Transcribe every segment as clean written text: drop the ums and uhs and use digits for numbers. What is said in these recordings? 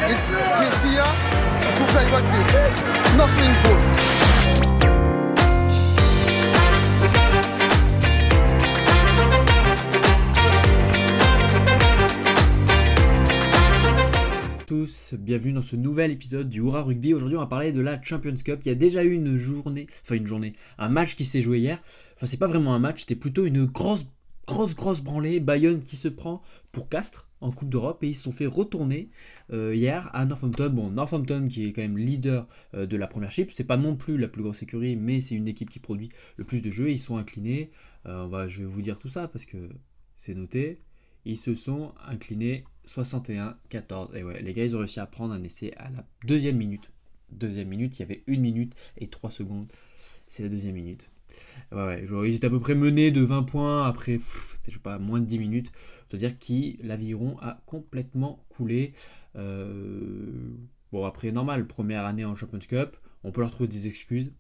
It's this here to play rugby. Nothing good. Tous, bienvenue dans ce nouvel épisode du Hurrah Rugby. Aujourd'hui on va parler de la Champions Cup. Il y a déjà eu un match qui s'est joué hier. Enfin c'est pas vraiment un match, c'était plutôt une grosse branlée. Bayonne qui se prend pour Castres en Coupe d'Europe et ils se sont fait retourner hier à Northampton. Bon, Northampton qui est quand même leader de la première chip, c'est pas non plus la plus grosse écurie mais c'est une équipe qui produit le plus de jeux. Ils sont inclinés, je vais vous dire tout ça parce que c'est noté. Ils se sont inclinés 61-14. Et ouais, les gars, ils ont réussi à prendre un essai à la deuxième minute. Deuxième minute, il y avait 1 minute et 3 secondes. C'est la deuxième minute. Ouais, ils étaient à peu près menés de 20 points après, je sais pas, moins de 10 minutes. C'est-à-dire que l'aviron a complètement coulé. Bon, après, normal, première année en Champions Cup. On peut leur trouver des excuses.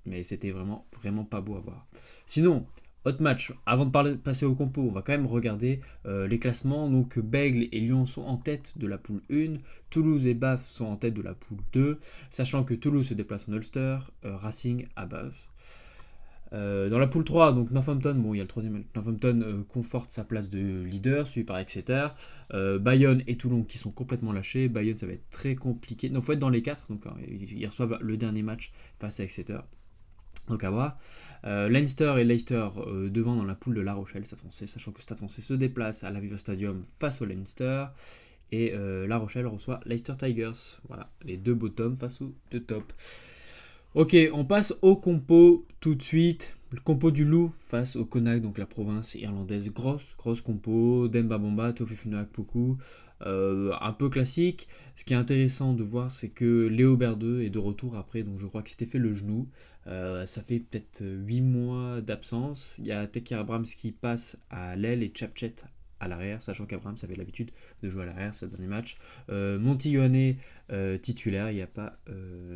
Mais c'était vraiment pas beau à voir. Sinon, autre match, avant de passer au compo, on va quand même regarder les classements. Donc Bègles et Lyon sont en tête de la poule 1, Toulouse et Bath sont en tête de la poule 2, sachant que Toulouse se déplace en Ulster, Racing à Bath. Dans la poule 3, donc Northampton, bon il y a le troisième, Northampton conforte sa place de leader, suivi par Exeter, Bayonne et Toulon qui sont complètement lâchés. Bayonne ça va être très compliqué, donc il faut être dans les 4, donc ils reçoivent le dernier match face à Exeter. Donc à voir. Leinster et Leicester devant dans la poule de La Rochelle, Stade Français, sachant que Stade Français se déplace à l'Aviva Stadium face au Leinster. Et La Rochelle reçoit Leicester Tigers. Voilà, les deux bottoms face aux deux tops. Ok, on passe au compo tout de suite. Le compo du Loup face au Connacht, donc la province irlandaise. Grosse compo. Demba Bamba, Teofifino Akpoku. Un peu classique. Ce qui est intéressant de voir, c'est que Léo Berdeux est de retour après, donc je crois que c'était fait le genou. Ça fait peut-être 8 mois d'absence. Il y a Tekir Abrams qui passe à l'aile et Chapchet à l'arrière, sachant qu'Abrams avait l'habitude de jouer à l'arrière, ce dernier match. Monty Ioane titulaire, il n'y a pas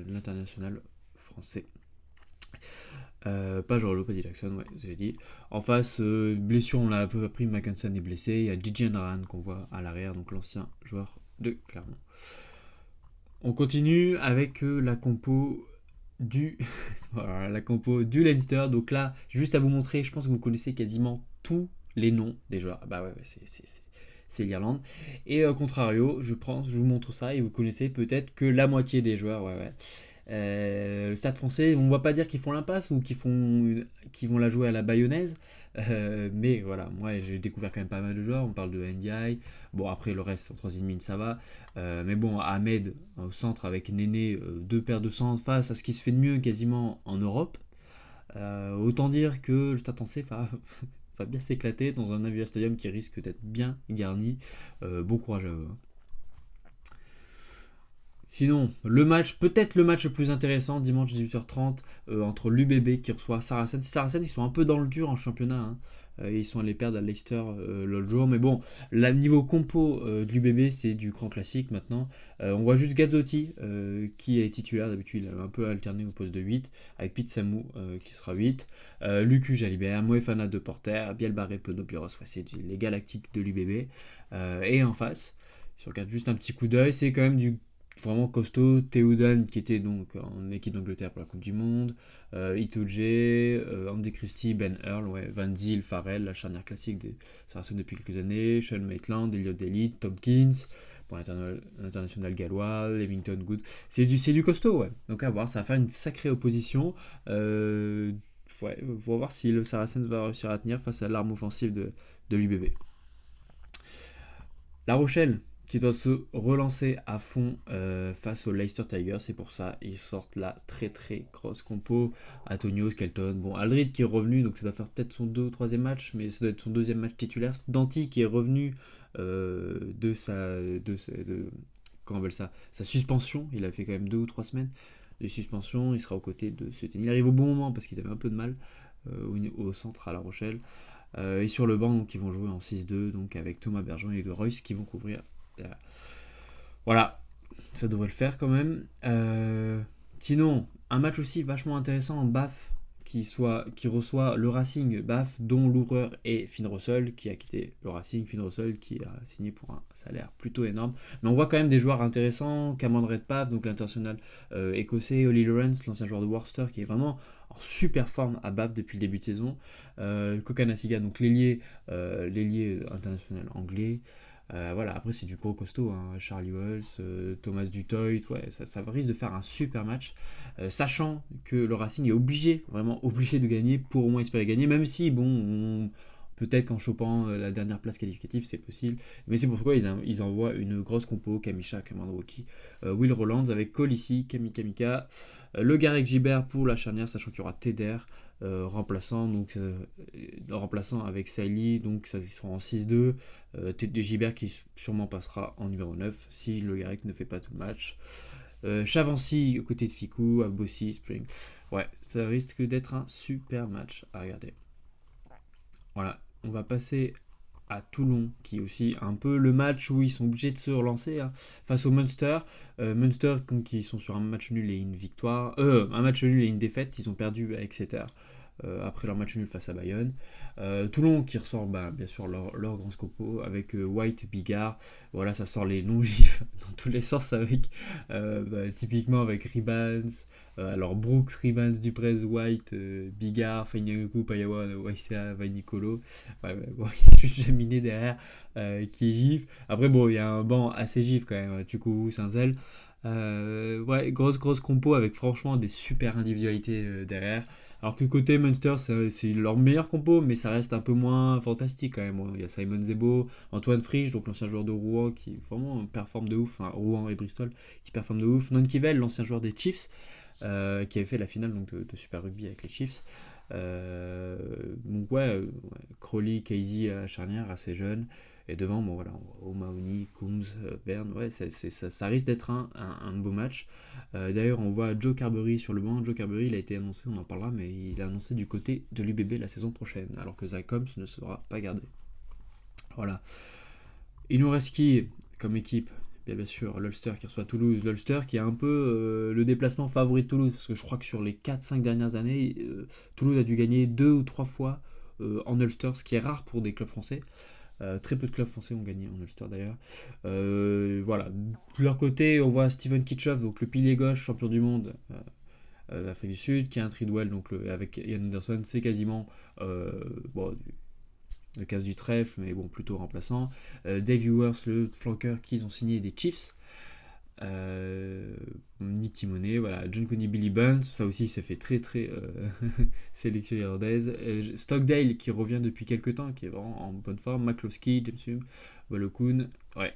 l'international français. Pas Jorlo, pas Jackson, ouais, j'ai dit. En face, blessure, on l'a un peu appris, Mackinson est blessé. Il y a DJ Naran qu'on voit à l'arrière, donc l'ancien joueur de Clermont. On continue avec la compo du voilà, la compo du Leinster. Donc là, juste à vous montrer, je pense que vous connaissez quasiment tous les noms des joueurs. Bah ouais, c'est l'Irlande. Et contrario, je vous montre ça et vous connaissez peut-être que la moitié des joueurs. Ouais. Le Stade Français, on ne va pas dire qu'ils font l'impasse ou qu'ils vont la jouer à la bayonnaise, mais voilà, moi j'ai découvert quand même pas mal de joueurs. On parle de NDI, bon après le reste en troisième ligne ça va, mais bon, Ahmed au centre avec Néné, deux paires de centre face à ce qui se fait de mieux quasiment en Europe. Autant dire que le Stade Français va bien s'éclater dans un Aviva Stadium qui risque d'être bien garni. Bon courage à eux. Sinon, peut-être le match le plus intéressant, dimanche 18h30, entre l'UBB qui reçoit Saracens. Saracens, ils sont un peu dans le dur en championnat. Ils sont allés perdre à Leicester l'autre jour. Mais bon, niveau compo de l'UBB, c'est du grand classique maintenant. On voit juste Gazzotti qui est titulaire. D'habitude, il a un peu alterné au poste de 8, avec Pete Samu qui sera 8. Lucu Jalibert, Moefana de Porter, Bielbarré, Penaud-Piros. Ouais, c'est les galactiques de l'UBB. Et en face, si on regarde juste un petit coup d'œil, c'est quand même du vraiment costaud. Théodan qui était donc en équipe d'Angleterre pour la Coupe du Monde, Itoje, Andy Christie, Ben Earl, Van Zyl, Farrell, la charnière classique des Saracens depuis quelques années, Sean Maitland, Elliot Daly, Tompkins, pour l'international gallois, Levington Good, c'est du costaud, ouais. Donc à voir, ça va faire une sacrée opposition. On va voir si le Saracens va réussir à tenir face à l'arme offensive de l'UBB. La Rochelle qui doit se relancer à fond face au Leicester Tigers, c'est pour ça ils sortent la très grosse compo. Antonio, Skelton, bon, Aldrid qui est revenu, donc ça doit faire peut-être son 2 ou 3e match, mais ça doit être son 2e match titulaire. Danti qui est revenu de sa suspension, il a fait quand même 2 ou 3 semaines de suspension, il sera aux côtés de Sutton. Il arrive au bon moment parce qu'ils avaient un peu de mal au centre à La Rochelle. Et sur le banc, donc, ils vont jouer en 6-2, donc avec Thomas Bergeron et Hugo Royce qui vont couvrir. Voilà, ça devrait le faire quand même. Sinon, un match aussi vachement intéressant en Bath qui reçoit le Racing BAF, dont Lourer et Finn Russell, qui a quitté le Racing. Finn Russell qui a signé pour un salaire plutôt énorme. Mais on voit quand même des joueurs intéressants, Cameron Redpath, donc l'international écossais, Ollie Lawrence, l'ancien joueur de Worcester, qui est vraiment en super forme à BAF depuis le début de saison. Kokanasiga, donc l'ailier international anglais. Voilà, après c'est du gros costaud, hein. Charlie Wells, Thomas Dutoit, ouais, ça risque de faire un super match, sachant que le Racing est obligé, vraiment obligé de gagner pour au moins espérer gagner, même si, bon, peut-être qu'en chopant la dernière place qualificative, c'est possible, mais c'est pourquoi ils envoient une grosse compo, Kamisha, Cameron Woki, Will Rollands avec Colissi, Kami Kamika, le Garek Gibert pour la charnière, sachant qu'il y aura Teder, remplaçant avec Saïli, donc ça ils seront en 6-2, de Gibert qui sûrement passera en numéro 9 si le Garek ne fait pas tout le match. Chavancy aux côtés de Ficou, Abossi, Spring. Ouais, ça risque d'être un super match à regarder. Voilà, on va passer à Toulon, qui est aussi un peu le match où ils sont obligés de se relancer, hein, face au Munster. Munster, qui sont sur un match nul et une victoire. Un match nul et une défaite. Ils ont perdu à Exeter après leur match nul face à Bayonne. Toulon qui ressort bien sûr leur grand scopo avec White, Bigard. Voilà, ça sort les non-gifs dans tous les sens avec typiquement avec Ribans. Alors Brooks, Ribans, Duprez, White, Bigard, Fainyaku, Payawa, Waisia, Vainicolo. Ouais, bon, il y a juste Jaminé derrière qui est gif. Après, bon, il y a un banc assez gif quand même. Tukou, Saint-Zel. Ouais, grosse compo avec franchement des super individualités derrière. Alors que côté Munster, c'est leur meilleur compo, mais ça reste un peu moins fantastique quand même. Il y a Simon Zebo, Antoine Frisch, donc l'ancien joueur de Rouen qui vraiment performe de ouf, enfin Rouen et Bristol qui performe de ouf. Nonkivel, l'ancien joueur des Chiefs, qui avait fait la finale donc, de Super Rugby avec les Chiefs. Donc ouais, Crowley, Casey à la charnière, assez jeune. Et devant, bon voilà, O'Mahony, Coombs, Bern, ouais, ça risque d'être un beau match. D'ailleurs, on voit Joe Carberry sur le banc. Joe Carberry, il a été annoncé, on en parlera, mais il est annoncé du côté de l'UBB la saison prochaine, alors que Zach Combs ne sera pas gardé. Voilà. Il nous reste qui comme équipe? Bien sûr, l'Ulster qui reçoit Toulouse. L'Ulster qui est un peu le déplacement favori de Toulouse, parce que je crois que sur les 4-5 dernières années, Toulouse a dû gagner 2 ou 3 fois en Ulster, ce qui est rare pour des clubs français. Très peu de clubs français ont gagné en Ulster d'ailleurs. Voilà. De leur côté, on voit Steven Kitchoff, donc le pilier gauche, champion du monde d'Afrique du Sud, qui a un Tridwell, donc avec Ian Anderson, c'est quasiment le casse du trèfle, mais bon, plutôt remplaçant. Dave Ewers, le flanqueur qu'ils ont signé des Chiefs. Nick Timonet, voilà, John Coney, Billy Burns, ça aussi ça fait très sélection irlandaise. Stockdale qui revient depuis quelques temps, qui est vraiment en bonne forme. McCloskey, James Hume, Wallokoon, ouais,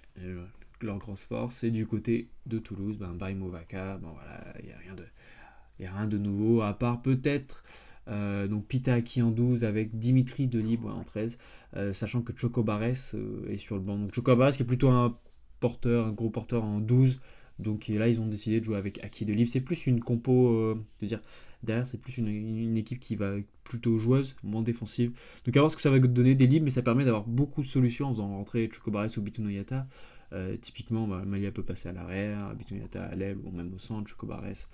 leur grosse force. Et du côté de Toulouse, Barry Movaka, bon voilà, il n'y a rien de nouveau, à part peut-être donc Pita Aki en 12 avec Dimitri Delib en 13, sachant que Choco Barres est sur le banc. Donc Choco Barres qui est plutôt un gros porteur en 12. Donc là, ils ont décidé de jouer avec Aki Delib. C'est plus une compo, derrière, c'est plus une équipe qui va plutôt joueuse, moins défensive. Donc à voir ce que ça va donner Delib, mais ça permet d'avoir beaucoup de solutions en faisant rentrer Choco Barres ou Bitou Noyata. Typiquement, Malia peut passer à l'arrière, Bitou Noyata à l'aile ou même au centre, Choco Barres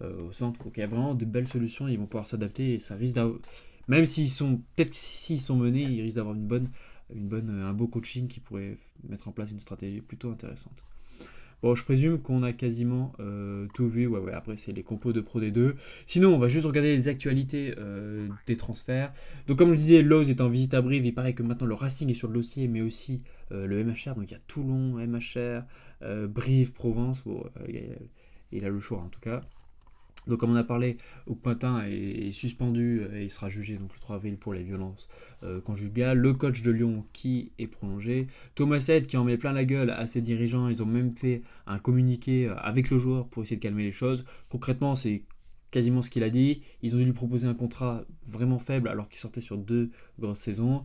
au centre. Donc il y a vraiment de belles solutions, ils vont pouvoir s'adapter et ça risque d'avoir... Même s'ils sont menés, ils risquent d'avoir un beau coaching qui pourrait mettre en place une stratégie plutôt intéressante. Bon, je présume qu'on a quasiment tout vu. Ouais, après, c'est les compos de Pro D2. Sinon, on va juste regarder les actualités des transferts. Donc, comme je disais, Lowe's est en visite à Brive. Il paraît que maintenant, le Racing est sur le dossier, mais aussi le MHR. Donc, il y a Toulon, MHR, Brive, Provence. Bon, il a le choix, en tout cas. Donc comme on a parlé, Oukpatin est suspendu et il sera jugé donc, le 3 avril pour les violences conjugales. Le coach de Lyon qui est prolongé. Thomas Head qui en met plein la gueule à ses dirigeants. Ils ont même fait un communiqué avec le joueur pour essayer de calmer les choses. Concrètement, c'est quasiment ce qu'il a dit. Ils ont dû lui proposer un contrat vraiment faible alors qu'il sortait sur 2 grosses saisons.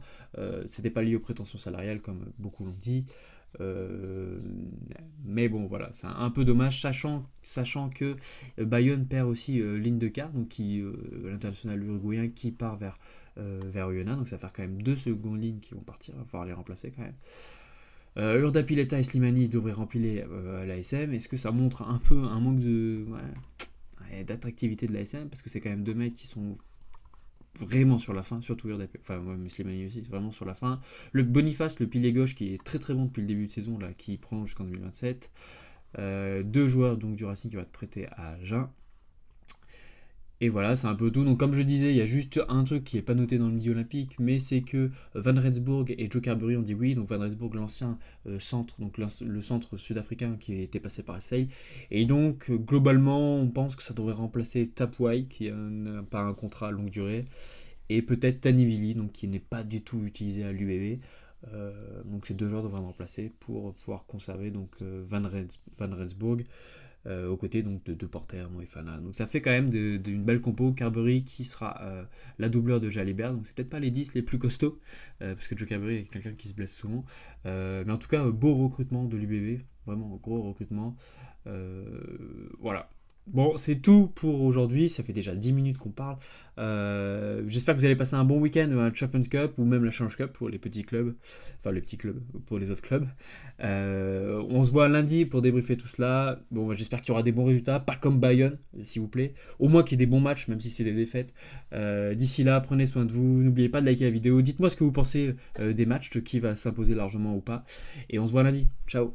C'était pas lié aux prétentions salariales comme beaucoup l'ont dit. Mais bon voilà, c'est un peu dommage sachant que Bayonne perd aussi Lindecker, donc l'international uruguayen qui part vers Oyonnax, donc ça va faire quand même 2 secondes lignes qui vont partir, il va falloir les remplacer quand même. Urda Pileta et Slimani devraient remplir l'ASM. Est-ce que ça montre un peu un manque d'attractivité de l'ASM, parce que c'est quand même 2 mecs qui sont vraiment sur la fin, surtout Urdapi, enfin ouais, mais Slimani aussi, vraiment sur la fin. Le Boniface, le pilier gauche qui est très très bon depuis le début de saison, là, qui prolonge jusqu'en 2027. Deux joueurs donc du Racing qui va être prêtés à Agen. Et voilà, c'est un peu tout. Donc comme je disais, il y a juste un truc qui n'est pas noté dans le midi olympique, mais c'est que Van Rensburg et Joe Carberry ont dit oui. Donc Van Rensburg, l'ancien centre, donc le centre sud-africain qui était passé par Marseille. Et donc globalement, on pense que ça devrait remplacer Tapwai, qui n'a pas un contrat à longue durée, et peut-être Tanivili, donc qui n'est pas du tout utilisé à l'UBB. Donc ces deux joueurs devraient me remplacer pour pouvoir conserver donc Van Rensburg aux côtés donc de Porter, Moefana. Donc ça fait quand même une belle compo. Carberry qui sera la doubleur de Jalibert, donc c'est peut-être pas les 10 les plus costauds, parce que Joe Carberry est quelqu'un qui se blesse souvent. Mais en tout cas, beau recrutement de l'UBB, vraiment gros recrutement. Voilà. Bon, c'est tout pour aujourd'hui, ça fait déjà 10 minutes qu'on parle. J'espère que vous allez passer un bon week-end à la Champions Cup ou même la Challenge Cup pour les petits clubs, enfin les petits clubs pour les autres clubs. On se voit lundi pour débriefer tout cela. Bon, j'espère qu'il y aura des bons résultats, pas comme Bayonne, s'il vous plaît. Au moins qu'il y ait des bons matchs, même si c'est des défaites. D'ici là, prenez soin de vous, n'oubliez pas de liker la vidéo. Dites-moi ce que vous pensez des matchs, de qui va s'imposer largement ou pas. Et on se voit lundi. Ciao.